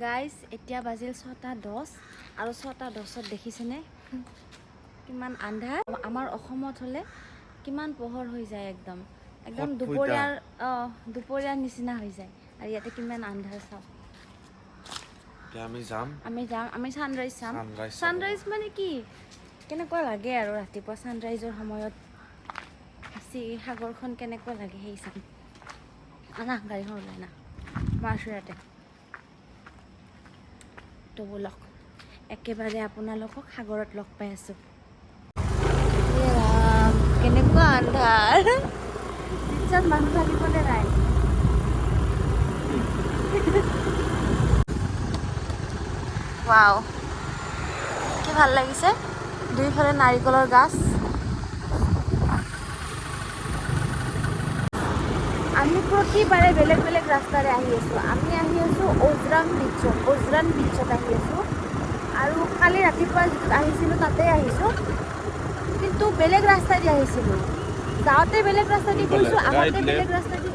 Guys এতিয়া বাজিল 6:10 আৰু 6:10 দেখিছেনে কিমান আন্ধাৰ। আমাৰ অসমত হ'লে কিমান পোহৰ হৈ যায় একদম দুপৰীয়াৰ নিচিনা হৈ যায় আৰু ইয়াতে কিমান আন্ধাৰ চাওক। আমি ছানৰাইজ চাম। ছানৰাইজ মানে কি কেনেকুৱা লাগে আৰু ৰাতিপুৱা ছানৰাইজৰ সময়ত সাগৰখন কেনেকুৱা লাগে সেই চাম। আনা গাড়ীখন ওলাই না মই আছোঁ ইয়াতে। তো ব'লক একেবাৰে আপোনালোকক সাগৰত লগ পাই আছোঁ। কেনেকুৱা আন্ধাৰ পিছত মানুহ থাকিবলৈ নাই। ৱাও কি ভাল লাগিছে, দুইফালে নাৰিকলৰ গাছ। আমি প্ৰতিবাৰে বেলেগ বেলেগ ৰাস্তাৰে আহি আছোঁ। আমি আহি আছোঁ ওজৰাং বিচত আহি আছোঁ আৰু কালি ৰাতিপুৱা যিটো আহিছিলোঁ তাতে আহিছোঁ, কিন্তু বেলেগ ৰাস্তা দি আহিছিলোঁ। যাওঁতে বেলেগ ৰাস্তা দি গৈছোঁ, আহোঁতে বেলেগ ৰাস্তা দি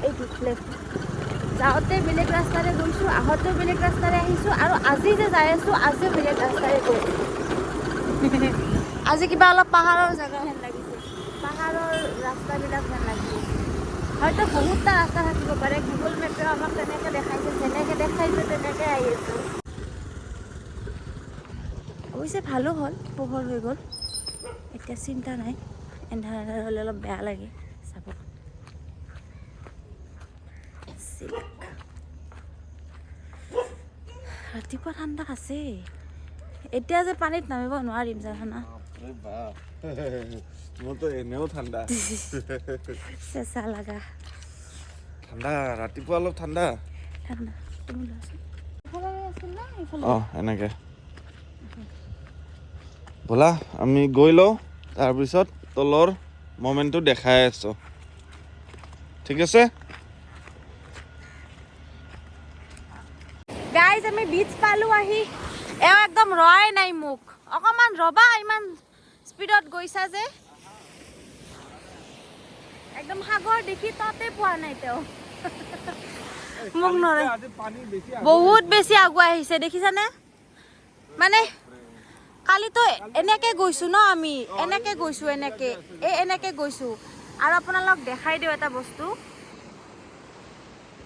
এইটো লেফ্ট যাওঁতে বেলেগ ৰাস্তাৰে গৈছোঁ, আহোঁতেও বেলেগ ৰাস্তাৰে আহিছোঁ আৰু আজি যে যাই আছোঁ আজিও বেলেগ ৰাস্তাৰে গৈছোঁ। আজি কিবা অলপ পাহাৰৰ জেগা হেন লাগিছে, পাহাৰৰ ৰাস্তাবিলাক যেন লাগিছে। হয়তো বহুতটা ৰাস্তা থাকিব পাৰে, গুগল মেপেও আমাক তেনেকৈ দেখাইছে, যেনেকৈ দেখাইছে তেনেকৈ আহি আছোঁ। অৱশ্যে ভালো হ'ল, পোহৰ হৈ গ'ল, এতিয়া চিন্তা নাই। এন্ধাৰ এন্ধাৰ হ'লে অলপ বেয়া লাগে চাব। ৰাতিপুৱা ঠাণ্ডা আছে, এতিয়া যে পানীত নামিব নোৱাৰিম জানা। মোৰতো এনেও ঠাণ্ডা চেঁচা লাগা ঠাণ্ডা, ৰাতিপুৱা অলপ ঠাণ্ডা তুমি লোৱাচোন। এনেকে ব'লা আমি গৈ লওঁ, তাৰপিছত তলৰ মমেণ্টটো দেখাই আছোঁ, ঠিক আছে? গাইজ আমি বিচ পালোঁ আহি। এওঁ একদম ৰৱাই নাই মোক, অকণমান ৰ'বা, ইমান স্পীডত গৈছা যে। একদম সাগৰ দেখি তাতে পোৱা নাই তেওঁ মোক নৰে। বহুত বেছি আগুৱাই আহিছে দেখিছানে? মানে কালিতো এনেকে গৈছোঁ ন, আমি এনেকে গৈছোঁ, এনেকে গৈছোঁ। আৰু আপোনালোক দেখাই দিওঁ এটা বস্তু,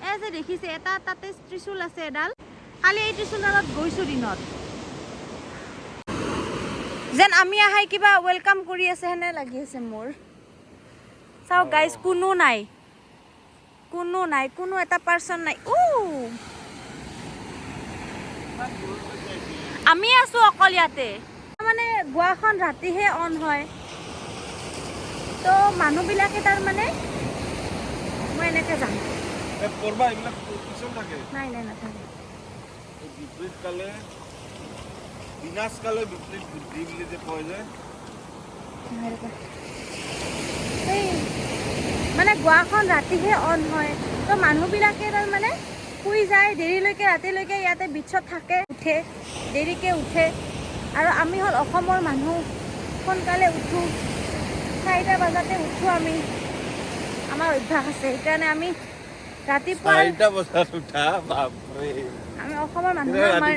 এই যে দেখিছে এটা তাতে ত্ৰিশূল আছে এডাল, কালি এই ত্ৰিশূলডালত গৈছোঁ দিনত, যেন আমি আহাই কিবা ৱেলকাম কৰি আছে হেনে লাগি আছে মোৰ। চাওক গাইজ, কোনো নাই, কোনো এটা পাৰ্চন নাই। আমি আছোঁ অকল ইয়াতে। মানে গোৱাখন ৰাতিহে অন হয়, তো মানুহবিলাকে তাৰমানে মই এনেকৈ যাম। নাই নাথাকে। মানে গোৱাখন ৰাতিহে অন হয়, তো মানুহবিলাকে তাৰমানে শুই যায় দেৰিলৈকে, ৰাতিলৈকে ইয়াতে বিচত থাকে, দেৰিকৈ উঠে। আৰু আমি হ'ল অসমৰ মানুহ, সোনকালে উঠোঁ, 4টা বজাতে উঠোঁ আমি, আমাৰ অভ্যাস আছে, সেইকাৰণে আমি ৰাতিপুৱা 4টা বজাত উঠা, বাপৰে। আমি অসমৰ মানুহ, আমি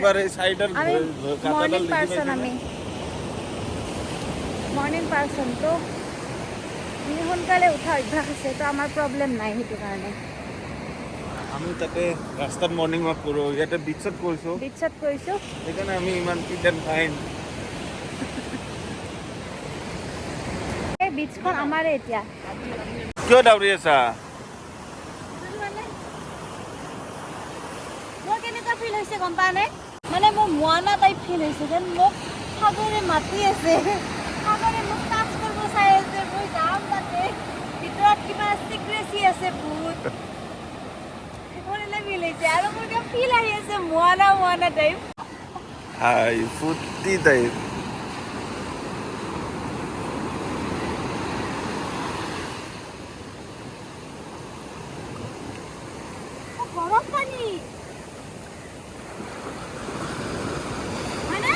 মৰ্ণিং পাৰ্চন, তো আমি সোনকালে উঠা অভ্যাস আছে, তো আমাৰ প্ৰব্লেম নাই সেইটো কাৰণে। আমি তাতে ৰাস্তাত মৰ্ণিং ৱাক কৰোঁ, ইয়াতে বিচত কৰিছোঁ, সেইকাৰণে আমি ইমান ফিট এণ্ড ফাইন। এই বিচখন আমাৰে এতিয়া। কিয় দাউৰি আছা? মোৰ কেনেকুৱা ফিল হৈছে গম পানে? মানে মোৰ মোৱানা টাইপ ফিল হৈছে, যেন মোক সাগৰে মাতি আছে, সাগৰে মোক টাচ কৰিব চাই আছে, মই যাম তাতে, ভিতৰত কিবা চিক্ৰেচি আছে বহুত, মোৰ এনে ফিল হৈছে। আৰু মোৰ কিবা ফিল আহি আছে মোৱানা টাইপ, হাই ফুৰ্তি টাইপ। গৰম পানী মানে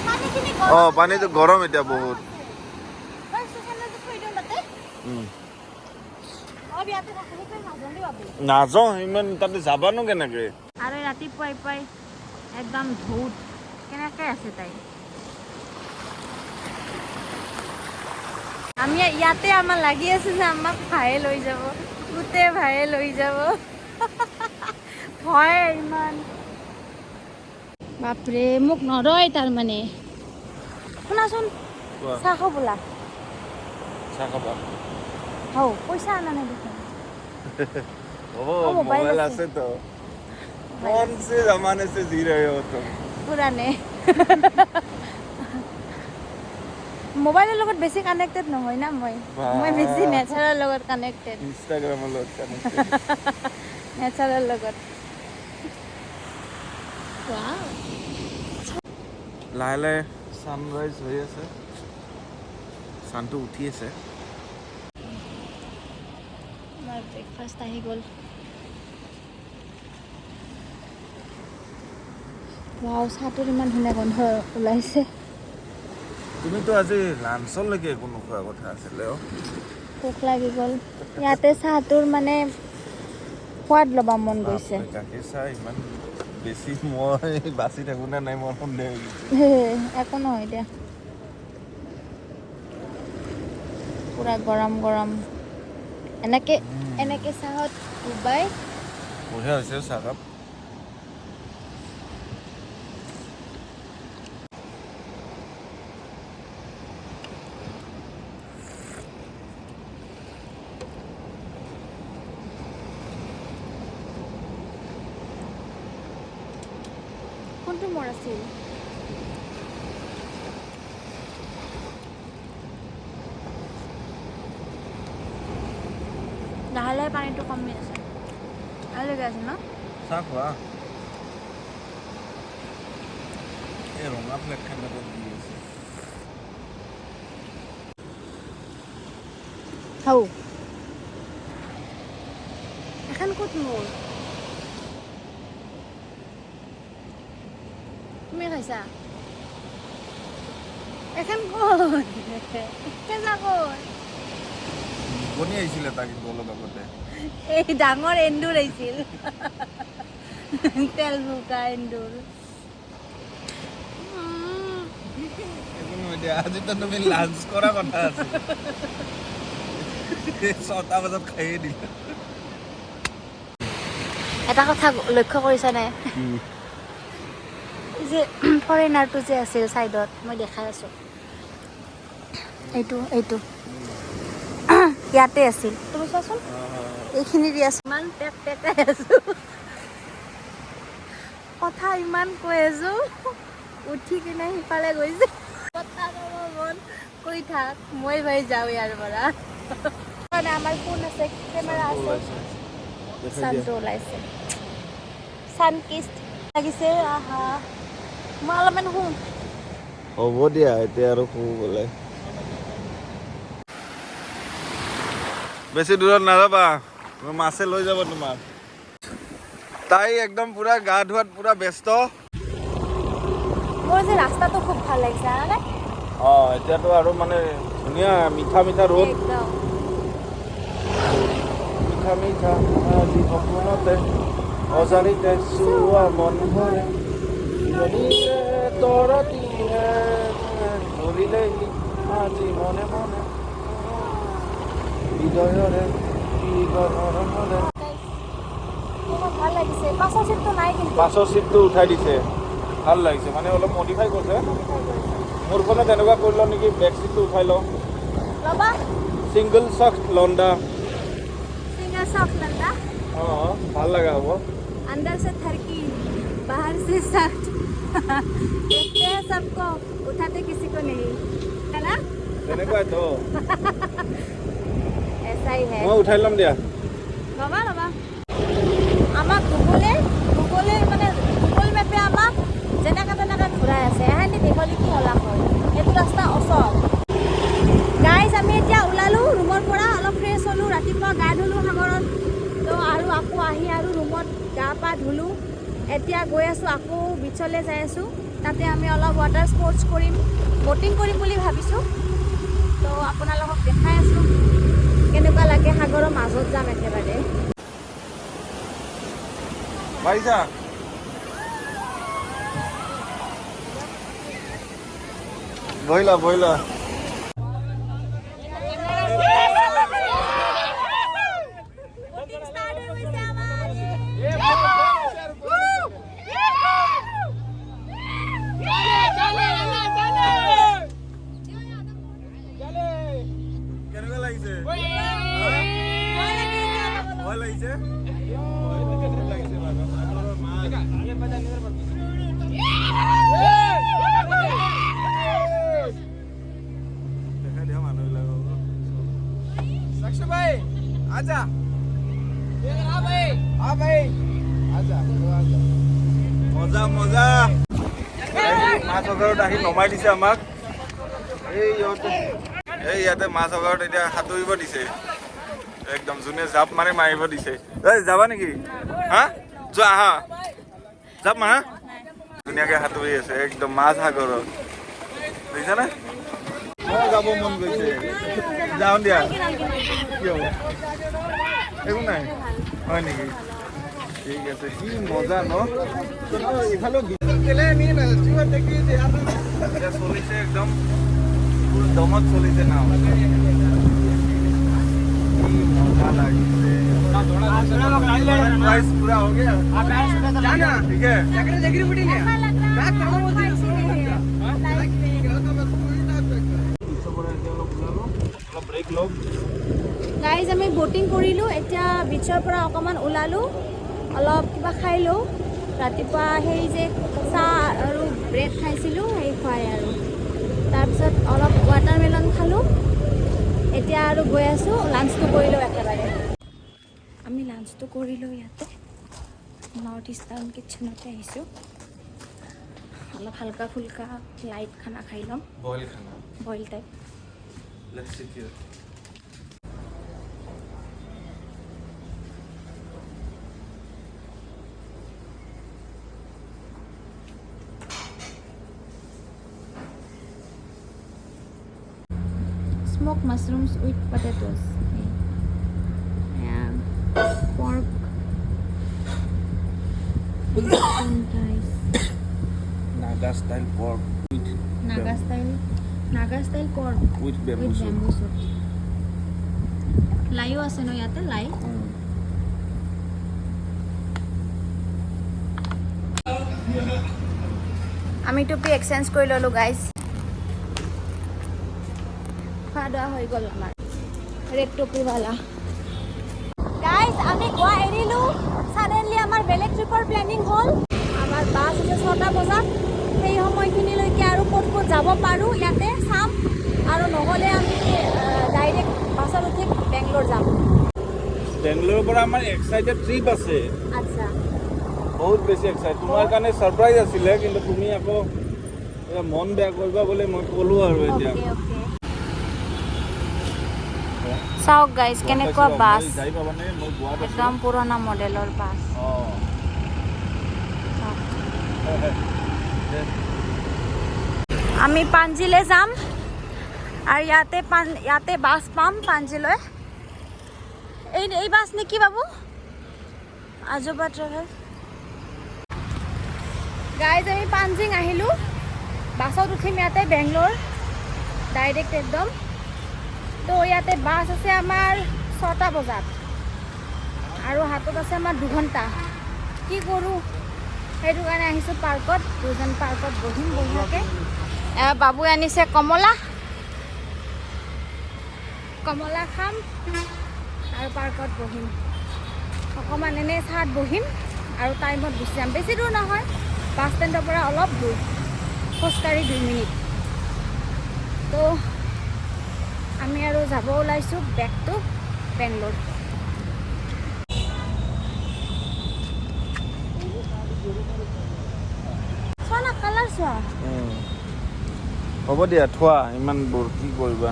পানীখিনি পানীটো গৰম এতিয়া বহুত। নাযাওঁ, ইমান তাতে যাবানো কেনেকে? আৰু ৰাতিপুৱাই পুৱাই একদম ধৌত কেনেকৈ আছে তাই। আমি ইয়াতে আমাৰ লাগি আছে যে আমাক ভায়ে লৈ যাব, গোটেই ভায়ে লৈ যাব। ভয় ইমান, বাপৰে মোক নৰয় তাৰমানে। শুনাচোন, চাহ খাওঁ বোলা। চাহ খাবা? হও, পইচা আনা নাই দেখোন। मोबाइल আছে তো। कौन से जमाने से जी रहे हो तुम? पुराने। মোবাইলৰ লগত বেছি কানেক্টেড নহয় না মই বেছি নেচাৰৰ লগত কানেক্টেড, ইনষ্টাগ্ৰামৰ লগত কানেক্টেড। নেচাৰৰ লগত। লাহে লাহে ছানৰাইজ হৈ আছে, ছানটো উঠি আছে। আমাৰ ব্ৰেকফাষ্ট আহি গ'ল। ৱাও, চাহটোৰ ইমান ধুনীয়া গোন্ধ ওলাইছে। তুমিতো আজি লাঞ্চলৈকে একো নোখোৱা কথা আছিলে। ভোক লাগি গ'ল। ইয়াতে চাহটোৰ মানে সোৱাদ ল'ব মন গৈছে। গাখীৰ চাহ ইমান বেছি মই বাচি থাকোঁ নে নাই, মই সন্দেহ হৈ গৈছে। একো নহয় দিয়া, পুৰা গৰম গৰম এনেকে চাহত ডুবাই বঢ়িয়া হৈছে চাহকাপ। কোনটো মোৰ আছিল? লাহে লাহে পানীটো কমি আছে, ভাল লাগি আছে ন? চাহ খোৱা। এই ৰঙা প্লেটখন দি আছে। হও, এখন ক'ত মোৰ? তুমি খাইছা? এখন ক'ত? কেঁচা ক'ত? বনি আহিছিলে তাক কিন্তু অলপ আগতে। এই ডাঙৰ এন্দুৰ আহিছিল, তেল ভুকা এন্দুৰ। আজিতো তুমি লাঞ্চ কৰা কথা আছিল, 6টা বজাত খাইয়ে দিলা। এটা কথা লক্ষ্য কৰিছা নাই, যে ফৰেনাৰটো যে আছিল চাইডত, মই দেখাই আছো, এইটো ইয়াতে আছিল। তুমি চোৱাচোন, এইখিনি দি আছো, ইমান পেকাই আছো, কথা ইমান কৈ আছো, উঠি কিনে সিফালে গৈছে। কথা ক'ব মন কৈ থাক, মই ভাই যাওঁ ইয়াৰ পৰা। আমাৰ ফোন আছে, কেমেৰা আছে, চানটো ওলাইছে, চান কিছ লাগিছে। আহা, মই অলপমান শুম। হ'ব দিয়া, এতিয়া আৰু শুব বোলে। বেছি দূৰত নাযাবা, মাছে লৈ যাব তোমাক। তাই একদম পুৰা গা ধোৱাত পুৰা ব্যস্ত। মোৰ যে ৰাস্তাটো খুব ভাল লাগিছে জানানে? এতিয়াতো আৰু মানে ধুনীয়া মিঠা মিঠা ৰ'দ, একদম মিঠা মিঠা আজি সপোনতে অজানিতে চোৱা মন ভৰে, তৰতিৰে ধৰিলেই আজি মনে মনে হৃদয়ৰে হৃদয়ৰে। ভাল লাগিছে। পাছৰ চিটটো নাই কিন্তু, পাছৰ চিটটো উঠাই দিছে, ভাল লাগিছে, মানে অলপ মডিফাই কৰিছে। মোৰখনো তেনেকুৱা কৰি লওঁ নেকি, বেক চিটটো উঠাই লওঁ। ল'বা সিংগল চক লণ্ডা। सिंगल सॉफ्ट लंदा, ভাল লগা হ'ব। अंदर से थरकी, बाहर से सख्त, देखते हैं सबको, उठाते किसी को नहीं, है ना? তেনেকুৱাই তো, ऐसा ही है। মই উঠাই ল'ম দিয়া। ল'বা আমাক গুগলে মানে গুগল মেপে আমাক যেনেকৈ তেনেকৈ ঘূৰাই আছে। এহেঁতি দীঘলী কি হলা হয়, এইটো ৰাস্তা অচল। গাইজ, আমি এতিয়া ওলালোঁ ৰুমৰ পৰা, অলপ ফ্ৰেছ হ'লোঁ, ৰাতিপুৱা গা ধুলোঁ সাগৰত, তো আৰু আকৌ আহি আৰু ৰুমত গা পা ধুলোঁ। এতিয়া গৈ আছোঁ, আকৌ বিচলৈ যাই আছোঁ, তাতে আমি অলপ ৱাটাৰ স্পৰ্টছ কৰিম, ব'টিং কৰিম বুলি ভাবিছোঁ। তো আপোনালোকক দেখাই আছোঁ কেনেকুৱা লাগে, সাগৰৰ মাজত যাম একেবাৰে। পাৰিছা? বহিলা বহিলা কেনেকুৱা লাগিছে ভয় লাগিছে आजा हाँ भाई आजा मजा मजा माछ अगाৰত আহি নমাই দিছে আমাক এই ইয়াতে মাছ অগাৰত এতিয়া সাঁতুৰিব দিছে একদম যোনে জাপ মাৰে মাৰিব দিছে এই যাবা নেকি হা যোৱা আহা জাপ মাৰা ধুনীয়াকৈ সাঁতুৰি আছে একদম মাছ সাগৰত দেখিছানে মই যাব মন গৈছে যাওঁ দিয়া কি হ'ব একো নাই হয় নেকি ঠিক আছে কি মজা ন ইফালেও চলিছে একদম দমত চলিছে নাও কি মজা লাগিছে प्राइस पूरा हो गया जाना ठीक है ब्रेक लो গাইজ আমি ব'টিং কৰিলোঁ এতিয়া বিচৰ পৰা অকণমান ওলালোঁ অলপ কিবা খাই লওঁ ৰাতিপুৱা সেই যে চাহ আৰু ব্ৰেড খাইছিলোঁ সেই খুৱাই আৰু তাৰপিছত অলপ ৱাটাৰমেলন খালোঁ এতিয়া আৰু গৈ আছোঁ লাঞ্চটো কৰিলোঁ একেবাৰে আমি লাঞ্চটো কৰিলোঁ ইয়াতে নৰ্থ ইষ্টাৰ্ণ কিটচেনতে আহিছোঁ অলপ হালকা ফুলকা লাইট খানা খাই ল'ম boil type Let's sit here. Smoked mushrooms with potatoes and pork guys. Naga style pork with Naga style pork with bamboo with soup. bamboo soup. Layo আছে ন ইয়াতে লাই আমি টুপি এক্সচেঞ্জ কৰি ল'লোঁ গাইজ খোৱা দোৱা হৈ গ'ল আমাৰ ৰেড টুপিৱালা গাইজ আমি গোৱা এৰিলোঁ ছাডেনলি আমাৰ বেলেগ ট্ৰিপৰ প্লেনিং হ'ল আমাৰ বাছ আছে 6টা বজাত সেই সময়খিনিলৈকে আৰু ক'ত ক'ত যাব পাৰোঁ ইয়াতে চাম আৰু নহ'লে আমি ডাইৰেক্ট বাছত উঠি বেংগলোৰ যাম বেংগলোৰৰ পৰা আমাৰ এক্সাইটেড ট্ৰিপ আছে আচ্ছা বহুত বেছি এক্সাইটেড তোমাৰ কাৰণে সাৰপ্ৰাইজ আছিলে কিন্তু তুমি আকৌ মন বেয়া কৰিবা বুলি মই ক'লো আৰু এতিয়া অ'কে অ'কে চাওক গাইজ কেনেকুৱা বাছ যাই পাবানে মই গোৱাত আছোঁ একদম পুৰণা মডেলৰ বাছ আমি পাঞ্জিলৈ যাম আৰু ইয়াতে বাছ পাম পাঞ্জিলৈ এই বাছ নেকি বাবু আজোবা ট্ৰেভেল গাইজ আমি পাঞ্জিং আহিলোঁ বাছত উঠিম ইয়াতে বেংগলোৰ ডাইৰেক্ট একদম তো ইয়াতে বাছ আছে আমাৰ 6টা বজাত আৰু হাতত আছে আমাৰ 2 ঘণ্টা কি কৰোঁ সেইটো কাৰণে আহিছোঁ পাৰ্কত দুজন পাৰ্কত বহিম বহিয়াকৈ বাবুৱে আনিছে কমলা খাম আৰু পাৰ্কত বহিম অকণমান এনেই চাত বহিম আৰু টাইমত গুচি যাম বেছি দূৰ নহয় বাছ ষ্টেণ্ডৰ পৰা অলপ দূৰ খোজকাঢ়ি 2 মিনিট তো আমি আৰু যাব ওলাইছোঁ বেক টু বেংগলোৰ চোৱা না কালাৰ চোৱা হ'ব দিয়া থোৱা ইমান বোৰ কি কৰিবা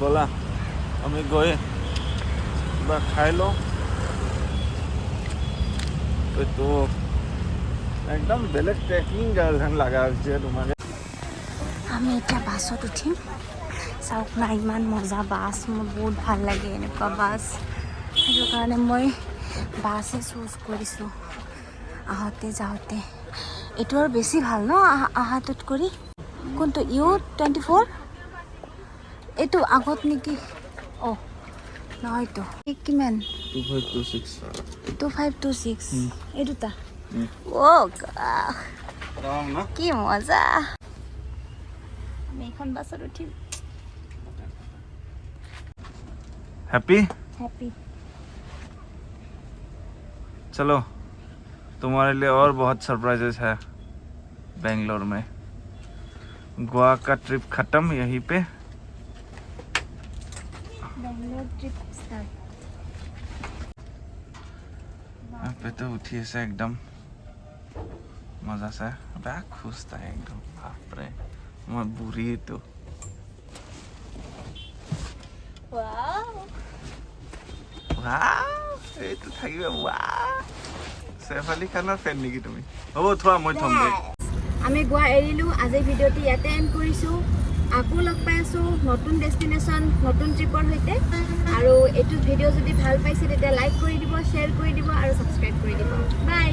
ব'লা আমি গৈ কিবা খাই লওঁ তো একদম বেলেগ ট্ৰেকিং যেন লগা হৈছে তোমাক আমি এতিয়া বাছত উঠিম চাওক না ইমান মজা বাছ মোৰ বহুত ভাল লাগে এনেকুৱা বাছ সেইটো কাৰণে মই বাছে চুজ কৰিছোঁ আহোঁতে যাওঁতে এইটো আৰু বেছি ভাল ন আহাটোত কৰি কোনটো U24 এইটো আগত নেকি অঁ নহয়তো কিমান 2526 এই দুটা অ' কি মজা আমি এইখন বাছত উঠিম हैप्पी हैप्पी चलो तुम्हारे लिए और बहुत सरप्राइजेस है बेंगलोर में गोवा का ट्रिप खत्म यहीं पे बेंगलोर ट्रिप स्टार्ट यहाँ पे तो उठी ऐसे एकदम मजा से बैग खुशता है एकदम बाप रे मैं बुरी तो वाओ এই তো থাকিবে চেফ আলী খানৰ ফেন নেকি তুমি হ'ব থোৱা মই থম দে আমি গোৱা এৰিলোঁ আজি ভিডিঅ'টি ইয়াতে এণ্ড কৰিছোঁ আকৌ লগ পাই আছোঁ নতুন ডেষ্টিনেশ্যন নতুন ট্ৰিপৰ সৈতে আৰু এইটো ভিডিঅ' যদি ভাল পাইছে তেতিয়া লাইক কৰি দিব শ্বেয়াৰ কৰি দিব আৰু ছাবস্ক্ৰাইব কৰি দিব বাই